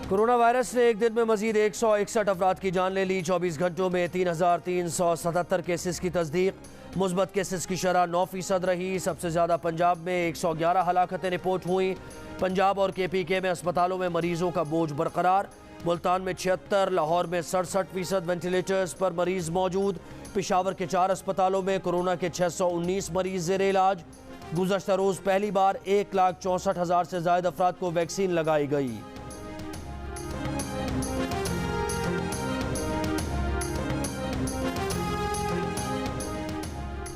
Corona virus ने एक दिन में मजीद 161 अफराद की जान ले ली। 24 घंटों में 3,377 केसेस की तस्दीक। मुस्बत केसेस की शरह 9% रही। सबसे ज़्यादा पंजाब में 111 हलाकतें रिपोर्ट हुई। पंजाब और KPK में अस्पतालों में मरीजों का बोझ बरकरार। मुल्तान में 76, लाहौर में 67% वेंटिलेटर्स पर मरीज मौजूद। पेशावर के 4 अस्पतालों में कोरोना के 619 मरीज ज़ेरे इलाज। गुज़श्ता रोज़ पहली बार 1,64,000 से ज़ायद अफराद को वैक्सीन लगाई गई।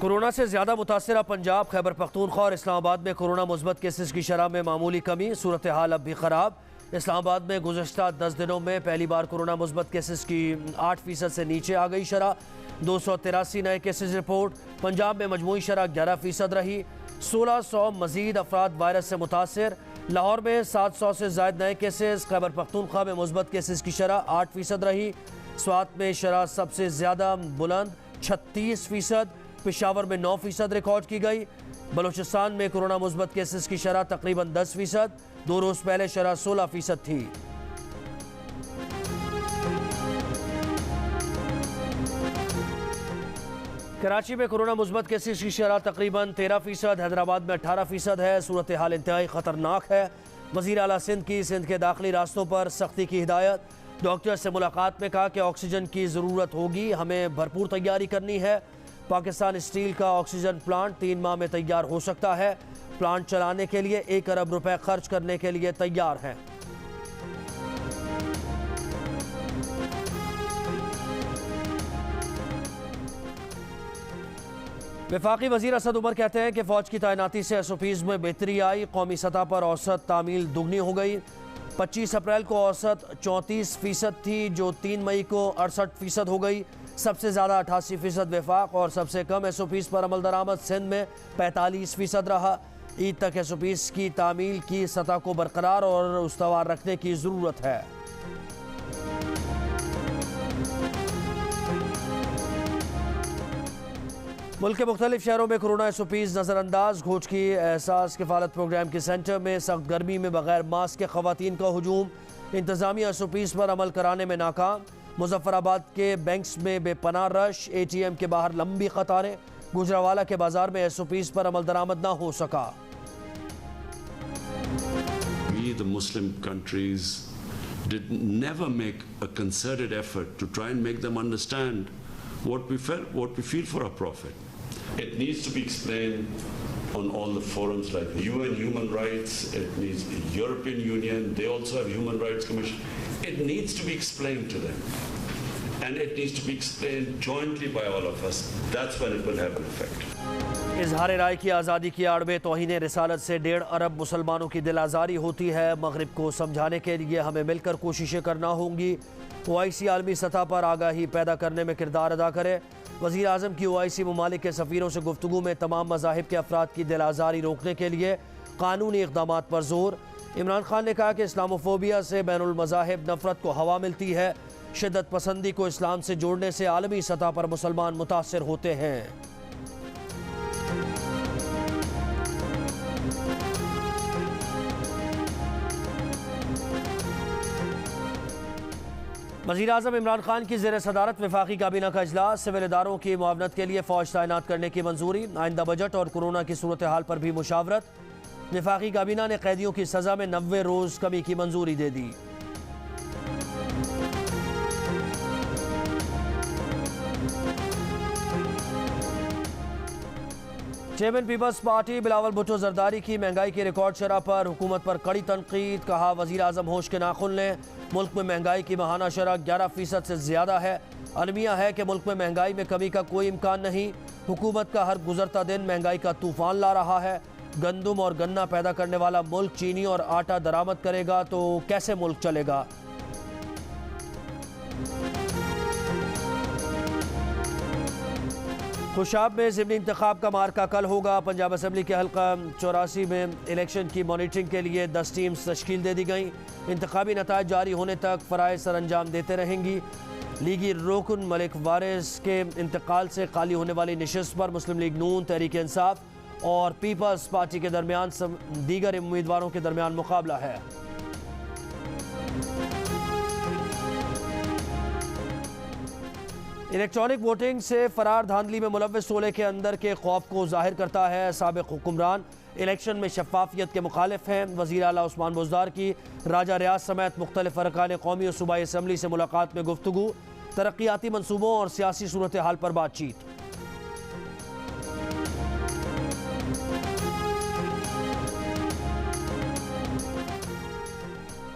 कोरोना से ज़्यादा मुतासरा पंजाब, खैबर पख्तूनख्वा और इस्लामाबाद में कोरोना मुस्बत केसेस की शरह में मामूली कमी। सूरत हाल अब भी ख़राब। इस्लामाबाद में गुज़श्ता 10 दिनों में पहली बार कोरोना मुस्बत केसेस की 8% से नीचे आ गई शरह। 283 नए केसेस रिपोर्ट। पंजाब में मजमूई शरह 11% रही। 1600 मजीद अफराद वायरस से मुतासर। लाहौर में 700 से ज़ायद नए केसेस। खैबर पख्तूनख्वा में मुस्बत केसेस की शरह 8% रही। स्वात में शरह सबसे ज़्यादा बुलंद 36%। पेशावर में 9% रिकॉर्ड की गई। बलूचिस्तान में कोरोना मुस्बत केसेस की शरह तकरीबन 10%। 2 रोज़ पहले शरह 16% थी। कराची में कोरोना मुस्बत केसेस की शरह तकरीबन 13%। हैदराबाद में 18% है। सूरत हाल इंतहाई ख़तरनाक है। वज़ीर आला सिंध के दाखिली रास्तों पर सख्ती की हिदायत। डॉक्टर से मुलाकात में कहा कि ऑक्सीजन की ज़रूरत होगी, हमें भरपूर तैयारी करनी है। पाकिस्तान स्टील का ऑक्सीजन प्लांट 3 माह में तैयार हो सकता है। प्लांट चलाने के लिए 1 अरब रुपए खर्च करने के लिए तैयार हैं। वफाकी वज़ीर असद उमर कहते हैं कि फ़ौज की तैनाती से SOPs में बेहतरी आई। कौमी सतह पर औसत तामील दुगनी हो गई। 25 अप्रैल को औसत 34% थी, जो 3 मई को 68% हो गई। सबसे ज़्यादा 88% वफाक और सबसे कम SOPs पर अमल दरामद सिंध में 45% रहा। ईद तक SOPs की तामील की सतह को बरकरार और उस्तवार रखने की ज़रूरत है। मुल्क के मुख्तलिफ शहरों में कोरोना SOPs नज़रअंदाज। घोच की एहसास किफ़ालत प्रोग्राम के सेंटर में सख्त गर्मी में बगैर मास्क के ख़वातीन का हुजूम। इंतज़ामिया SOPs पर अमल कराने में नाकाम। मुजफ्फराबाद के बैंक्स में बेपनाह रश। ATM के बाहर लंबी कतारें। गुजरावाला के बाजार में SOPs पर अमल दरामद न हो सका। We, the Muslim countries, did never make a concerted effort to try and make them understand what we felt, what we feel for our Prophet. It needs to be explained on all the forums like the UN Human Rights, it needs the European Union, they also have Human Rights Commission. It needs to be explained to them. And it needs to be explained jointly by all of us. That's when it will have an effect. इजहार राय की आज़ादी की आड़ में तौहीन रिसालत से 1.5 अरब मुसलमानों की दिल आज़ारी होती है। मगरिब को समझाने के लिए हमें मिलकर कोशिशें करना होंगी। OIC आलमी सतह पर आगाही पैदा करने में किरदार अदा करे। वज़ीर आज़म की OIC ममालिक के सफ़ीरों से गुफ्तगू में तमाम मज़ाहिब के अफराद की दिल आज़ारी रोकने के लिए कानूनी इक़दामात पर जोर। इमरान खान ने कहा कि इस्लामोफोबिया से बैनुल मज़ाहिब नफ़रत को हवा मिलती है। शिद्दत पसंदी को इस्लाम से जोड़ने से आलमी सतह पर मुसलमान मुतासर होते हैं। वज़ीर आज़म इमरान खान की ज़ेर सदारत वफाकी काबीना का इजलास। सिविल इदारों की मुआवनत के लिए फ़ौज तैनात करने की मंजूरी। आइंदा बजट और कोरोना की सूरत हाल पर भी मुशावरत। वफाकी काबीना ने कैदियों की सज़ा में 90 रोज़ कमी की मंजूरी दे दी। चेयरमैन पीपल्स पार्टी बिलावल भुट्टो जरदारी की महंगाई की रिकॉर्ड शरह पर हुकूमत पर कड़ी तनकीद। कहा वज़ीर आज़म होश के नाखुन लें। मुल्क में महंगाई की माहाना शरह 11% से ज़्यादा है। अलमिया है कि मुल्क में महंगाई में कमी का कोई इम्कान नहीं। हुकूमत का हर गुजरता दिन महंगाई का तूफ़ान ला रहा है। गंदम और गन्ना पैदा करने वाला मुल्क चीनी और आटा दरामद करेगा तो कैसे मुल्क चलेगा। खुशाब में ज़िमनी इंतखाब का मार्का कल होगा। पंजाब असम्बली के हल्का 84 में इलेक्शन की मॉनिटरिंग के लिए 10 टीम्स तश्कील दे दी गई। इंतखाबी नतायज जारी होने तक फ़राइज़ सर अंजाम देते रहेंगी। लीगी रुकन मलिक वारिस के इंतकाल से खाली होने वाली नशिस्त पर मुस्लिम लीग नून, तहरीक इंसाफ और पीपल्स पार्टी के दरमियान दीगर उम्मीदवारों के दरमियान मुकाबला है। इलेक्ट्रॉनिक वोटिंग से फरार धांधली में मुलव्विस टोले के अंदर के खौफ को जाहिर करता है। साबिक हुक्मरान इलेक्शन में शफाफियत के मुखालिफ हैं। वज़ीर आला उस्मान बुज़दार की राजा रियाज समेत मुख्तलिफ अरकान कौमी और सूबाई असम्बली से मुलाकात में गुफ्तगू, तरक्याती मनसूबों और सियासी सूरत हाल पर बातचीत।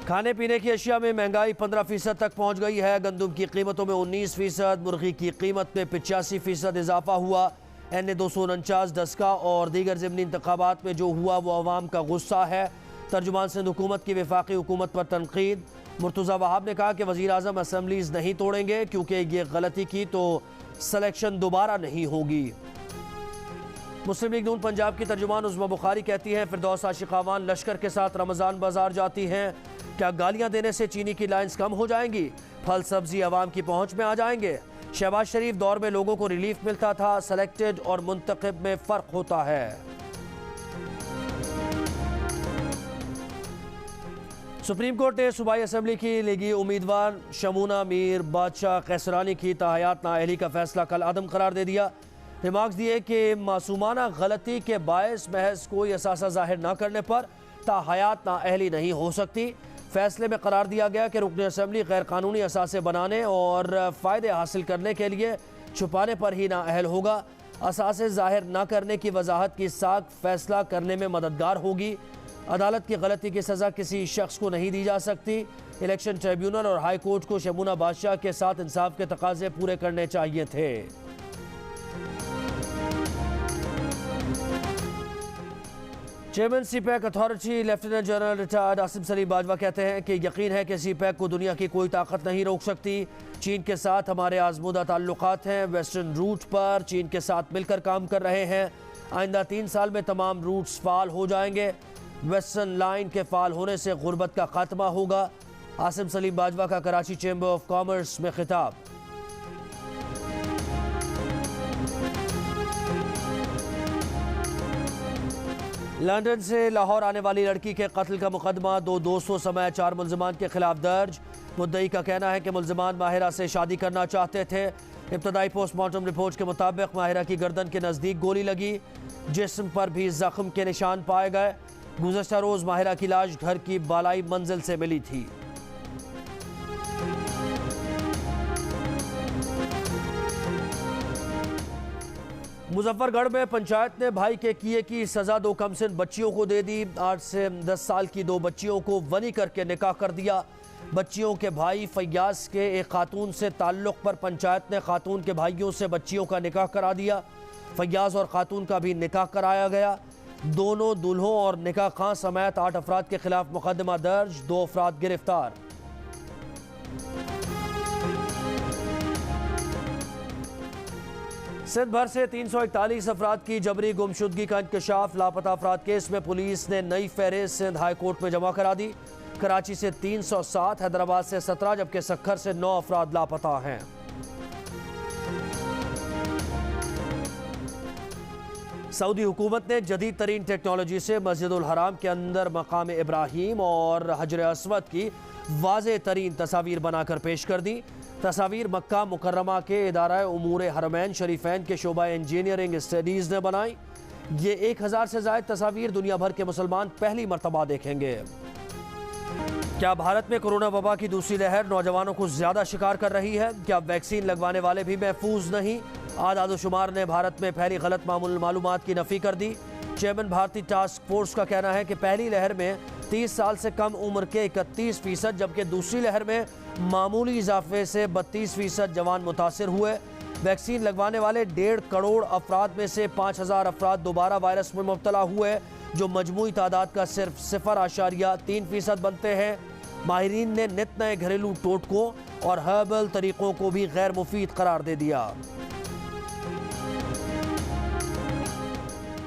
खाने पीने की अशिया में महंगाई 15% तक पहुंच गई है। गंदम की कीमतों में 19%, मुर्गी की कीमत में 85% इजाफा हुआ। NA-249 दस्का और दीगर ज़िमनी इंतखाबात में जो हुआ वो अवाम का गुस्सा है। तर्जुमान सिंध हुकूमत की वफाकी हुकूमत पर तनकीद। मुर्तज़ा वहाब ने कहा कि वज़ीर आज़म असम्बलीज़ नहीं तोड़ेंगे क्योंकि ये गलती की तो सलेक्शन दोबारा नहीं होगी। मुस्लिम लीग नून पंजाब की तर्जुमान उज़्मा बुखारी कहती हैं फिरदौस आशिकावान लश्कर के साथ रमज़ान बाजार जाती हैं। क्या गालियां देने से चीनी की लाइन्स कम हो जाएंगी? फल सब्जी आवाम की पहुंच में आ जाएंगे? शहबाज शरीफ दौर में लोगों को रिलीफ मिलता था, सेलेक्टेड और मुंतखब में फ़र्क होता है। सुप्रीम कोर्ट ने सूबाई असम्बली की लीगी उम्मीदवार शमूना मीर बादशाह कैसरानी की ताहयात नाअहली का फैसला कल अदम करार दे दिया। रिमार्क्स दिए कि मासूमाना गलती के बायस महज कोई असासा जाहिर न करने पर ताहयात नाअहली नहीं हो सकती। फैसले में करार दिया गया कि रुकन असम्बली गैर कानूनी असासे बनाने और फ़ायदे हासिल करने के लिए छुपाने पर ही नाअहल होगा। असासे ज़ाहिर न करने की वजाहत की साख फैसला करने में मददगार होगी। अदालत की गलती की सज़ा किसी शख्स को नहीं दी जा सकती। इलेक्शन ट्रिब्यूनल और हाई कोर्ट को शमूना बादशाह के साथ इंसाफ के तकाजे पूरे करने चाहिए थे। Chairman CPEC authority lieutenant general retired Asim Salim Bajwa कहते हैं कि यकीन है कि सीपैक को दुनिया की कोई ताकत नहीं रोक सकती। चीन के साथ हमारे आजमूदा ताल्लुकात हैं। वेस्टर्न रूट पर चीन के साथ मिलकर काम कर रहे हैं। आइंदा 3 साल में तमाम रूट्स फाल हो जाएंगे। वेस्टर्न लाइन के फाल होने से गुर्बत का खात्मा होगा। आसिम सलीम बाजवा का कराची चैम्बर ऑफ कॉमर्स में खिताब। लंदन से लाहौर आने वाली लड़की के कत्ल का मुकदमा 2 दोस्तों समेत 4 मुल्ज़िमान के खिलाफ दर्ज। मुद्दई का कहना है कि मुल्ज़िमान माहिरा से शादी करना चाहते थे। इब्तदाई पोस्टमार्टम रिपोर्ट के मुताबिक माहिरा की गर्दन के नज़दीक गोली लगी। जिस्म पर भी जख्म के निशान पाए गए। गुज़श्ता रोज़ माहिरा की लाश घर की बालाई मंजिल से मिली थी। मुजफ्फरगढ़ में पंचायत ने भाई के किए की सजा 2 कमसिन बच्चियों को दे दी। 8 से 10 साल की 2 बच्चियों को वनी करके निकाह कर दिया। बच्चियों के भाई फैयाज के एक खातून से ताल्लुक़ पर पंचायत ने खातून के भाइयों से बच्चियों का निकाह करा दिया। फैयाज और खातून का भी निकाह कराया गया। दोनों दुल्हों और निकाह खां समेत 8 अफराद के खिलाफ मुकदमा दर्ज, 2 अफराद गिरफ्तार। सिंध भर से 341 अफराद की जबरी गुमशुदगी का इंकशाफ। लापता अफराद केस में पुलिस ने नई फहरिस्त सिंध हाई कोर्ट में जमा करा दी। कराची से 307, हैदराबाद से 17 जबकि सक्खर से 9 अफराद लापता हैं। सऊदी हुकूमत ने जदीद तरीन टेक्नोलॉजी से मस्जिदुल हराम के अंदर मकाम इब्राहीम और हजर अस्वद की वाज़े तरीन तस्वीर बनाकर पेश कर दी। तस्वीर मक्का मुकर्रमा के इदारा उमूर हरमैन शरीफैन के शोबा इंजीनियरिंग स्टडीज़ ने बनाई। ये 1000 से ज़ायद तस्वीर दुनिया भर के मुसलमान पहली मरतबा देखेंगे। क्या भारत में कोरोना वबा की दूसरी लहर नौजवानों को ज़्यादा शिकार कर रही है? क्या वैक्सीन लगवाने वाले भी महफूज नहीं? आदादोशुमार ने भारत में फैली गलत मालूमात की नफ़ी कर दी। चेयरमैन भारतीय टास्क फोर्स का कहना है कि पहली लहर में 30 साल से कम उम्र के 31%, जबकि दूसरी लहर में मामूली इजाफे से 32% जवान मुतासर हुए। वैक्सीन लगवाने वाले 1.5 करोड़ अफराद में से 5000 अफराद दोबारा वायरस में मुब्तला हुए, जो मजमूई तादाद का सिर्फ 0.3% बनते हैं। माहिरीन ने नित नए घरेलू टोटकों और हर्बल तरीक़ों को भी गैर मुफीद करार दे दिया।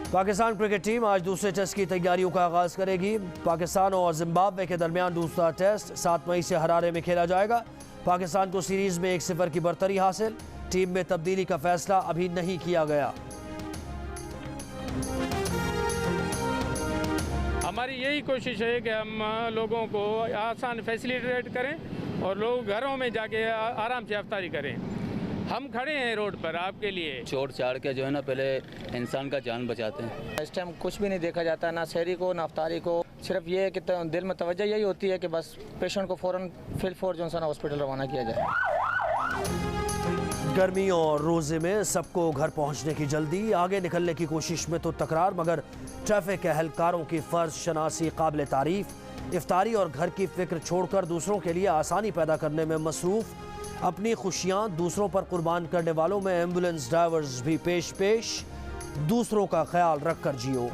पाकिस्तान क्रिकेट टीम आज दूसरे टेस्ट की तैयारियों का आगाज़ करेगी। पाकिस्तान और जिम्बाब्वे के दरमियान दूसरा टेस्ट 7 मई से हरारे में खेला जाएगा। पाकिस्तान को सीरीज़ में 1-0 की बरतरी हासिल। टीम में तब्दीली का फैसला अभी नहीं किया गया। हमारी यही कोशिश है कि हम लोगों को आसान फैसिलिटेट करें और लोग घरों में जाके आराम से अफ्तारी करें। हम खड़े हैं रोड पर आपके लिए। छोड़ छाड़ के जो है ना पहले इंसान का जान बचाते हैं। इस टाइम कुछ भी नहीं देखा जाता, ना शहरी को ना अफ्तारी को। सिर्फ ये है कि दिल में तवज्जो यही होती है कि बस पेशेंट को फ़ौरन फिलफोर जो है हॉस्पिटल रवाना किया जाए। गर्मी और रोज़े में सबको घर पहुंचने की जल्दी, आगे निकलने की कोशिश में तो तकरार, मगर ट्रैफिक एहलकारों की फ़र्ज शनासी काबिल तारीफ़। इफ्तारी और घर की फिक्र छोड़कर दूसरों के लिए आसानी पैदा करने में मसरूफ़। अपनी खुशियाँ दूसरों पर कुर्बान करने वालों में एम्बुलेंस ड्राइवर्स भी पेश पेश। दूसरों का ख्याल रख कर जियो।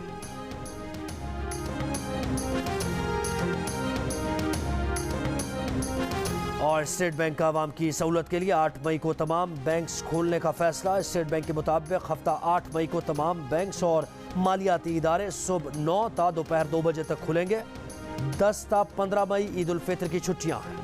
और स्टेट बैंक का आवाम की सहूलत के लिए 8 मई को तमाम बैंक्स खोलने का फैसला। स्टेट बैंक के मुताबिक हफ्ता 8 मई को तमाम बैंक्स और मालियाती इदारे सुबह 9 ता दोपहर 2 बजे तक खुलेंगे। 10 ता 15 मई ईद उल फितर की छुट्टियां हैं।